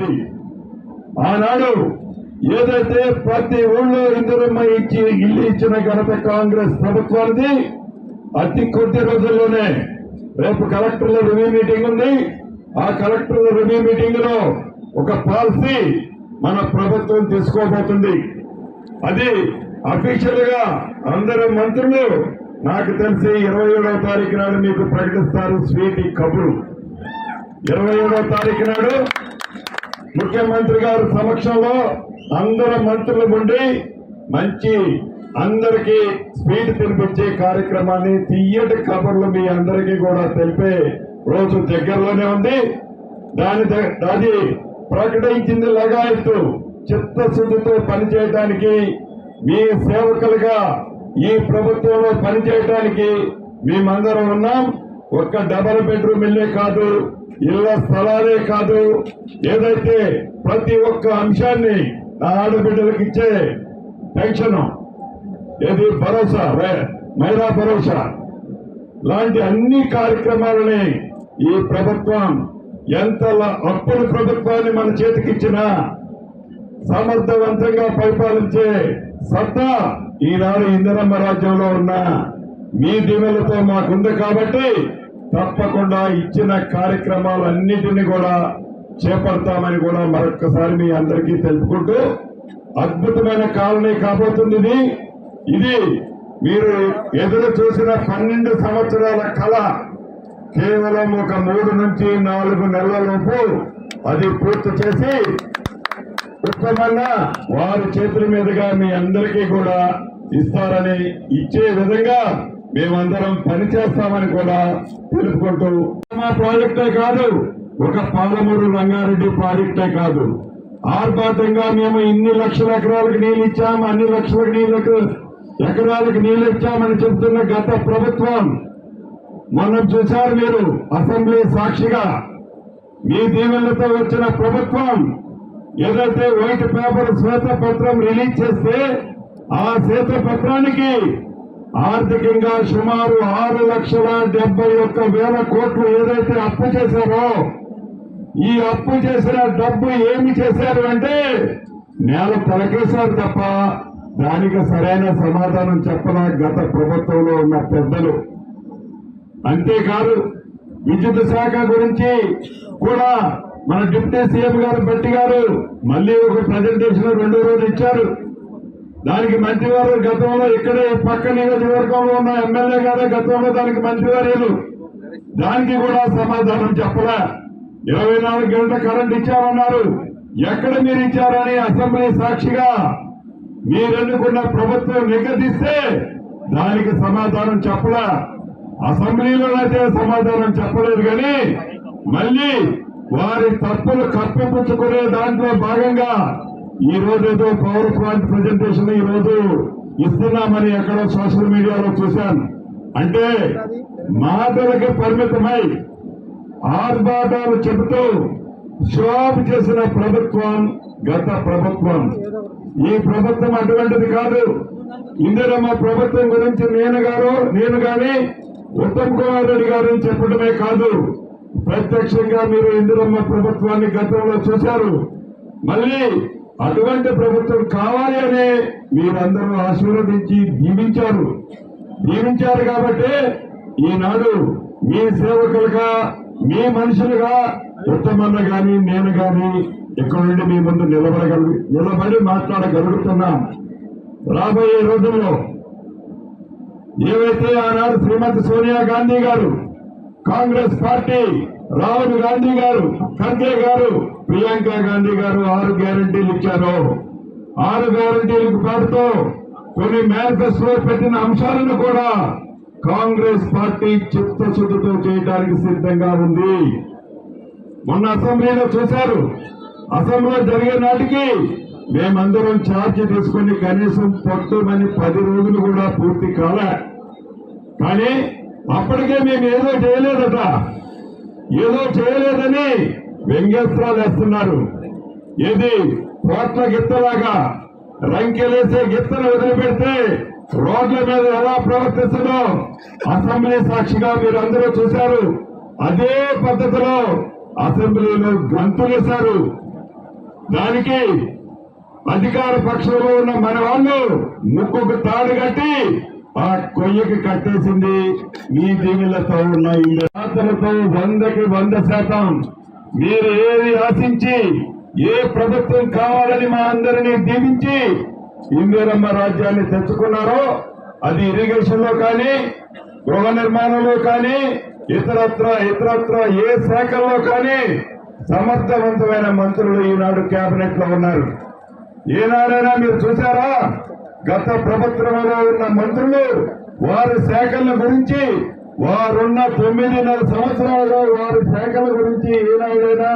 జరిగింది. ఆనాడు ఏదైతే ప్రతి ఊళ్ళో ఇందిరమ్మ ఇల్లు ఇచ్చిన ఘనత కాంగ్రెస్ ప్రభుత్వానికి అతి కొద్ది రోజుల్లోనే రేపు కలెక్టర్ల రివ్యూ మీటింగ్ ఉంది. ఆ కలెక్టర్ల రివ్యూ మీటింగ్ లో ఒక పాలసీ మన ప్రభుత్వం తీసుకోబోతుంది. అది అఫీషియల్ గా అందరు మంత్రులు నాకు తెలిసి 27వ తారీఖు నాడు మీకు ప్రకటిస్తారు. స్వీటీ కబురు 27వ తారీఖు నాడు ముఖ్యమంత్రి గారి సమక్షంలో అందరు మంత్రులు ఉండి మంచి అందరికీ స్వీట్ తినిపించే కార్యక్రమాన్ని తీయటి కబుర్లు మీ అందరికీ కూడా తెలిపే రోజు దగ్గరలోనే ఉంది. అది ప్రకటించింది లగాయత్తు చిత్తశుద్ధితో పనిచేయడానికి మీ సేవకులుగా ఈ ప్రభుత్వంలో పనిచేయడానికి మేమందరం ఉన్నాం. ఒక్క డబల్ బెడ్రూమ్ ఇల్లే కాదు, ఇళ్ల స్థలాలే కాదు, ఏదైతే ప్రతి ఒక్క అంశాన్ని ఆడబిడ్డలకు ఇచ్చే పెన్షన్, ఏది భరోసా, మహిళా భరోసా లాంటి అన్ని కార్యక్రమాలని ఈ ప్రభుత్వం ఎంత అప్పుల ప్రభుత్వాన్ని మన చేతికిచ్చినా సమర్థవంతంగా పరిపాలించే సత్తా ఈనాడు ఇందిరమ్మ రాజ్యంలో ఉన్న మీ దీవెనలతో మాకుంది. కాబట్టి తప్పకుండా ఇచ్చిన కార్యక్రమాలన్నిటినీ కూడా చేపడతామని కూడా మరొక్కసారి మీ అందరికీ తెలుపుకుంటూ, అద్భుతమైన కాలనీ కాబోతుంది ఇది మీరు ఎదురు చూసిన 12 సంవత్సరాల కళ కేవలం ఒక 3 నుంచి 4 నెలల లోపు అది పూర్తి చేసి ఉత్తమంగా వారి చేతుల మీదుగా మీ అందరికీ కూడా ఇస్తారని, ఇచ్చే విధంగా మేమందరం పనిచేస్తామని కూడా తెలుపుకుంటూ, మా ప్రాజెక్టే కాదు, ఒక పాలమూరు రంగారెడ్డి ప్రాజెక్టే కాదు, ఆర్భాటంగా మేము ఇన్ని లక్షల ఎకరాలకు నీళ్లు ఇచ్చాం, అన్ని లక్షల ఎకరాలకు నీళ్లు ఇచ్చామని చెబుతున్న గత ప్రభుత్వం మొన్న చూశారు మీరు అసెంబ్లీ సాక్షిగా. మీ దీవెనలతో వచ్చిన ప్రభుత్వం ఏదైతే వైట్ పేపర్ శ్వేతపత్రం రిలీజ్ చేస్తే ఆ శ్వేతపత్రానికి ఆర్థికంగా సుమారు 6,71,000 కోట్లు ఏదైతే అప్పు చేశారో, ఈ అప్పు చేసిన డబ్బు ఏమి చేశారు అంటే నేల తలకేశారు తప్ప దానికి సరైన సమాధానం చెప్పలా గత ప్రభుత్వంలో ఉన్న పెద్దలు. అంతేకాదు విద్యుత్ శాఖ గురించి కూడా మన డిప్యూటీ సీఎం గారు భట్టి గారు మళ్లీ ఒక ప్రజెంటేషన్ 2వ రోజు ఇచ్చారు. దానికి మంత్రివారు గతంలో ఇక్కడే పక్క నియోజకవర్గంలో ఉన్న ఎమ్మెల్యే గారే గతంలో దానికి మంత్రివారు, దానికి కూడా సమాధానం చెప్పలా. 24 గంటల కరెంట్ ఇచ్చారన్నారు. ఎక్కడ మీరు ఇచ్చారని అసెంబ్లీ సాక్షిగా మీరెన్నుకున్న ప్రభుత్వం నిగదిస్తే దానికి సమాధానం చెప్పలా. అసెంబ్లీలోనైతే సమాధానం చెప్పలేదు, కానీ మళ్లీ వారి తప్పులు కప్పిపుచ్చుకునే దాంట్లో భాగంగా ఈ రోజు ఏదో పవర్ పాయింట్ ప్రజెంటేషన్ ఈ రోజు ఇస్తున్నామని ఎక్కడో సోషల్ మీడియాలో చూశాను. అంటే మాటలకి పరిమితమై ఆర్భాటాలు చెబుతూ షోప్ చేసిన ప్రభుత్వం గత ప్రభుత్వం. ఈ ప్రభుత్వం అటువంటిది కాదు. ఇందిరమ్మ ప్రభుత్వం గురించి నేను గాని ఉత్తమ్ కుమార్ రెడ్డి గారిని చెప్పడమే కాదు, ప్రత్యక్షంగా మీరు ఇందిరమ్మ ప్రభుత్వాన్ని గతంలో చూశారు. మళ్ళీ అటువంటి ప్రభుత్వం కావాలి అని మీరందరూ ఆశీర్వదించి దీవించారు కాబట్టి ఈనాడు మీ సేవకులుగా, మీ మనుషులుగా ఉత్తమన్న గాని నేను గాని ఇక్కడ నుండి మీ ముందు నిలబడి మాట్లాడగలుగుతున్నాం. రాబోయే రోజుల్లో ఏవైతే ఆనాడు శ్రీమతి సోనియా గాంధీ గారు, కాంగ్రెస్ పార్టీ, రాహుల్ గాంధీ గారు, ఖర్గే గారు, ప్రియాంక గాంధీ గారు 6 గ్యారంటీలు ఇచ్చారు. 6 గ్యారంటీలకు పాటుతో కొన్ని మేనిఫెస్టోలో పెట్టిన అంశాలను కూడా కాంగ్రెస్ పార్టీ చిత్తశుద్ధితో చేయడానికి సిద్ధంగా ఉంది. మొన్న అసెంబ్లీలో చూశారు. అసెంబ్లీ జరిగే నాటికి మేమందరం ఛార్జ్ తీసుకుని కనీసం పట్టుమని 10 రోజులు కూడా పూర్తి కాలే. కానీ అప్పటికే మేము ఏదో చేయలేదని వ్యంగ్యాస్త్రాలు వేస్తున్నారు. ఏది కోట్ల గిత్తలాగా రంకెలేసే గిత్తలు వదిలిపెడితే రోడ్ల మీద ఎలా ప్రవర్తిస్తుందో అసెంబ్లీ సాక్షిగా మీరందరూ చూశారు. అదే పద్ధతిలో అసెంబ్లీలో గంతులేశారు. దానికి అధికార పక్షంలో ఉన్న మన వాళ్ళు ముక్కుకు తాడు కట్టి ఆ కొయ్యకి కట్టేసింది మీ దీవులతో ఉన్న ఇంద్రతో 100కి 100% మీరు ఏది ఆశించి ఏ ప్రభుత్వం కావాలని మా అందరినీ దీవించి ఇందిరమ్మ రాజ్యాన్ని తెచ్చుకున్నారో అది ఇరిగేషన్ లో కానీ గృహ నిర్మాణంలో కానీ ఇతరత్ర ఏ శాఖల్లో కానీ సమర్థవంతమైన మంత్రులు ఈనాడు కేబినెట్ లో ఉన్నారు. ఏనాడైనా మీరు చూసారా? గత ప్రభుత్వంలో ఉన్న మంత్రులు వారి శాఖల గురించి వారున్న 9.5 సంవత్సరాల్లో వారి శాఖల గురించి ఏనాడైనా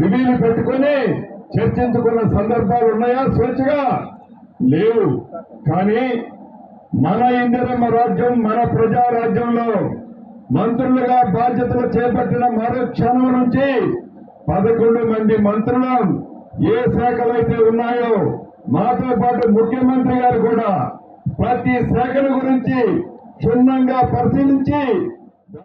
రివ్యూలు పెట్టుకుని చర్చించుకున్న సందర్భాలు ఉన్నాయా? స్వేచ్ఛగా లేవు. కానీ మన ఇందిరమ్మ రాజ్యం, మన ప్రజారాజ్యంలో మంత్రులుగా బాధ్యతలు చేపట్టిన మరో క్షణం నుంచి 11 మంది మంత్రులు ఏ శాఖలైతే ఉన్నాయో మాతో పాటు ముఖ్యమంత్రి గారు కూడా ప్రతి శాఖల గురించి క్షుణ్ణంగా పరిశీలించి